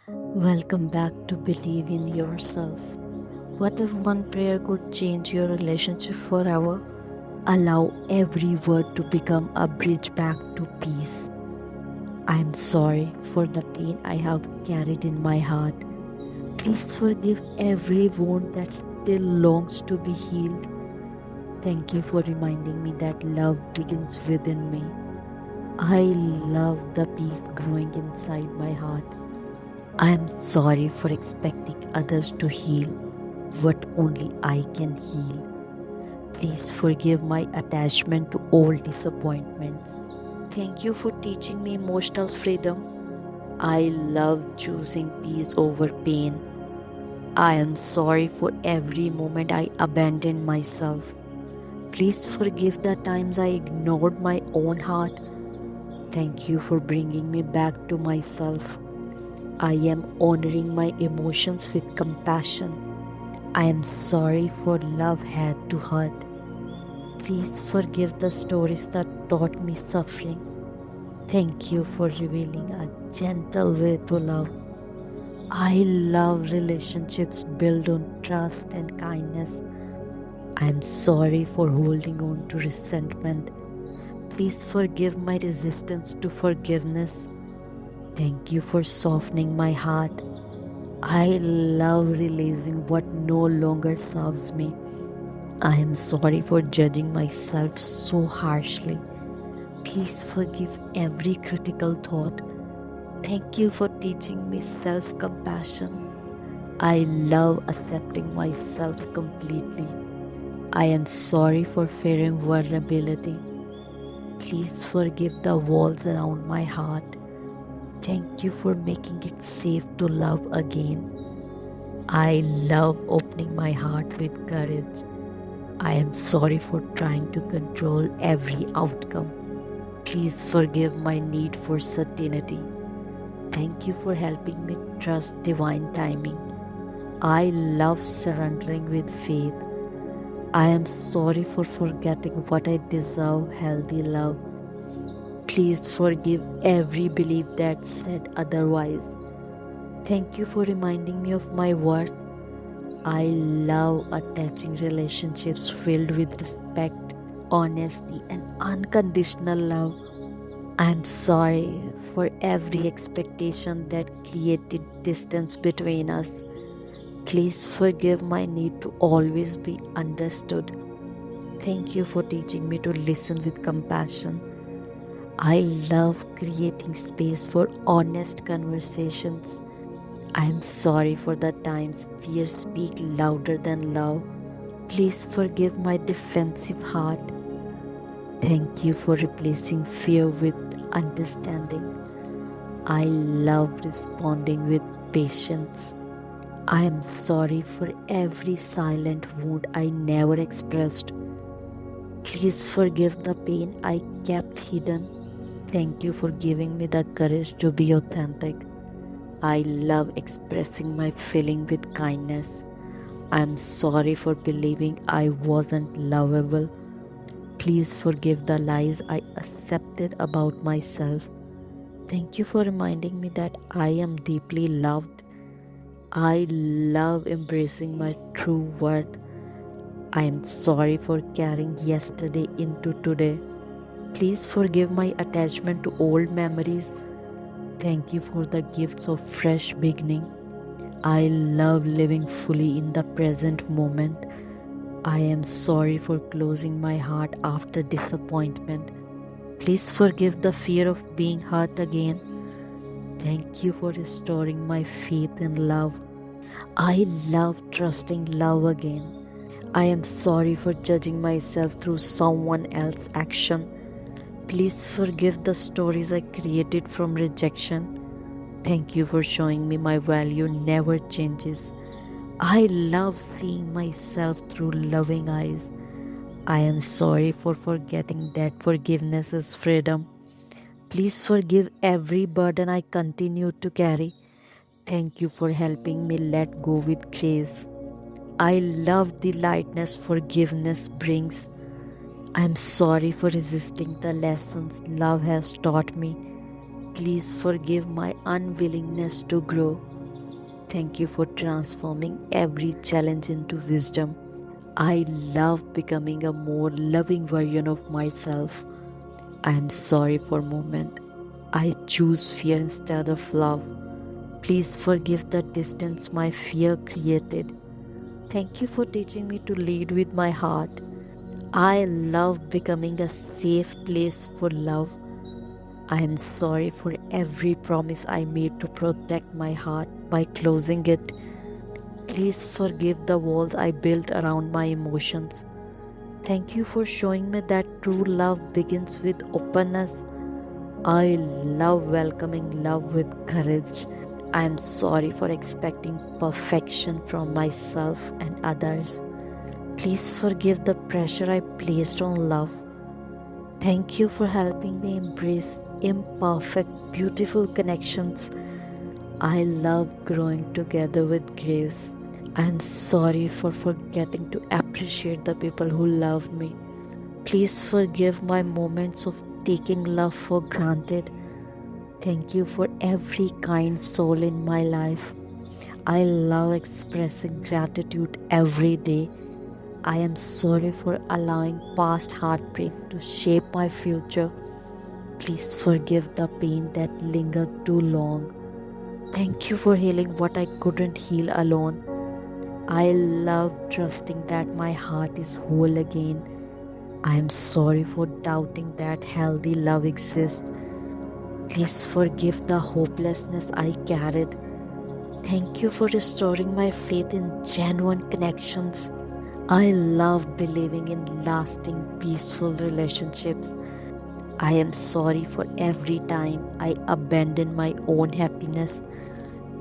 Welcome back to Believe in Yourself. What if one prayer could change your relationship forever? Allow every word to become a bridge back to peace. I am sorry for the pain I have carried in my heart. Please forgive every wound that still longs to be healed. Thank you for reminding me that love begins within me. I love the peace growing inside my heart. I am sorry for expecting others to heal what only I can heal. Please forgive my attachment to old disappointments. Thank you for teaching me emotional freedom. I love choosing peace over pain. I am sorry for every moment I abandoned myself. Please forgive the times I ignored my own heart. Thank you for bringing me back to myself. I am honoring my emotions with compassion. I am sorry for love had to hurt. Please forgive the stories that taught me suffering. Thank you for revealing a gentle way to love. I love relationships built on trust and kindness. I am sorry for holding on to resentment. Please forgive my resistance to forgiveness. Thank you for softening my heart. I love releasing what no longer serves me. I am sorry for judging myself so harshly. Please forgive every critical thought. Thank you for teaching me self compassion. I love accepting myself completely. I am sorry for fearing vulnerability. Please forgive the walls around my heart. Thank you for making it safe to love again. I love opening my heart with courage. I am sorry for trying to control every outcome. Please forgive my need for certainty. Thank you for helping me trust divine timing. I love surrendering with faith. I am sorry for forgetting what I deserve healthy love. Please forgive every belief that said otherwise. Thank you for reminding me of my worth. I love attaching relationships filled with respect, honesty, and unconditional love. I am sorry for every expectation that created distance between us. Please forgive my need to always be understood. Thank you for teaching me to listen with compassion. I love creating space for honest conversations. I am sorry for the times fear speaks louder than love. Please forgive my defensive heart. Thank you for replacing fear with understanding. I love responding with patience. I am sorry for every silent wound I never expressed. Please forgive the pain I kept hidden. Thank you for giving me the courage to be authentic. I love expressing my feeling with kindness. I am sorry for believing I wasn't lovable. Please forgive the lies I accepted about myself. Thank you for reminding me that I am deeply loved. I love embracing my true worth. I am sorry for carrying yesterday into today. Please forgive my attachment to old memories. Thank you for the gifts of fresh beginning. I love living fully in the present moment. I am sorry for closing my heart after disappointment. Please forgive the fear of being hurt again. Thank you for restoring my faith in love. I love trusting love again. I am sorry for judging myself through someone else's action. Please forgive the stories I created from rejection. Thank you for showing me my value never changes. I love seeing myself through loving eyes. I am sorry for forgetting that forgiveness is freedom. Please forgive every burden I continue to carry. Thank you for helping me let go with grace. I love the lightness forgiveness brings. I am sorry for resisting the lessons love has taught me. Please forgive my unwillingness to grow. Thank you for transforming every challenge into wisdom. I love becoming a more loving version of myself. I am sorry for a moment. I choose fear instead of love. Please forgive the distance my fear created. Thank you for teaching me to lead with my heart. I love becoming a safe place for love. I am sorry for every promise I made to protect my heart by closing it. Please forgive the walls I built around my emotions. Thank you for showing me that true love begins with openness. I love welcoming love with courage. I am sorry for expecting perfection from myself and others. Please forgive the pressure I placed on love. Thank you for helping me embrace imperfect, beautiful connections. I love growing together with grace. I am sorry for forgetting to appreciate the people who love me. Please forgive my moments of taking love for granted. Thank you for every kind soul in my life. I love expressing gratitude every day. I am sorry for allowing past heartbreak to shape my future. Please forgive the pain that lingered too long. Thank you for healing what I couldn't heal alone. I love trusting that my heart is whole again. I am sorry for doubting that healthy love exists. Please forgive the hopelessness I carried. Thank you for restoring my faith in genuine connections. I love believing in lasting, peaceful relationships. I am sorry for every time I abandoned my own happiness.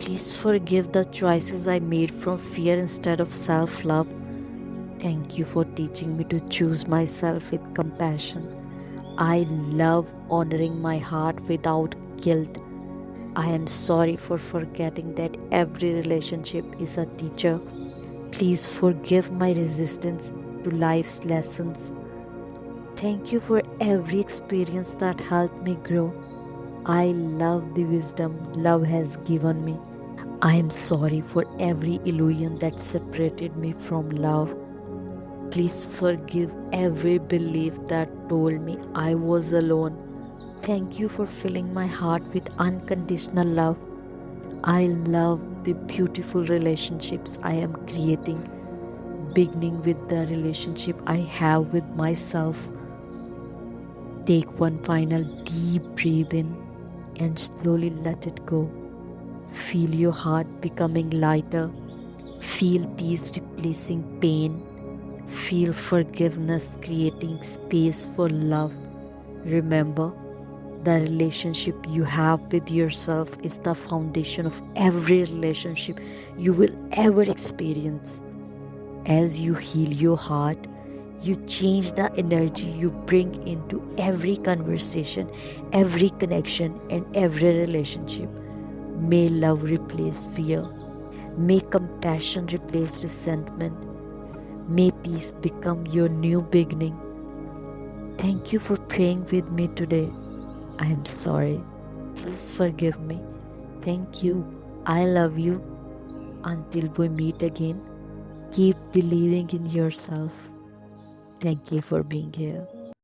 Please forgive the choices I made from fear instead of self-love. Thank you for teaching me to choose myself with compassion. I love honoring my heart without guilt. I am sorry for forgetting that every relationship is a teacher. Please forgive my resistance to life's lessons. Thank you for every experience that helped me grow. I love the wisdom love has given me. I am sorry for every illusion that separated me from love. Please forgive every belief that told me I was alone. Thank you for filling my heart with unconditional love. I love the beautiful relationships I am creating, beginning with the relationship I have with myself. Take one final deep breath in and slowly let it go. Feel your heart becoming lighter. Feel peace replacing pain. Feel forgiveness creating space for love. Remember, the relationship you have with yourself is the foundation of every relationship you will ever experience. As you heal your heart, you change the energy you bring into every conversation, every connection, and every relationship. May love replace fear. May compassion replace resentment. May peace become your new beginning. Thank you for praying with me today. I am sorry. Please forgive me. Thank you. I love you. Until we meet again, keep believing in yourself. Thank you for being here.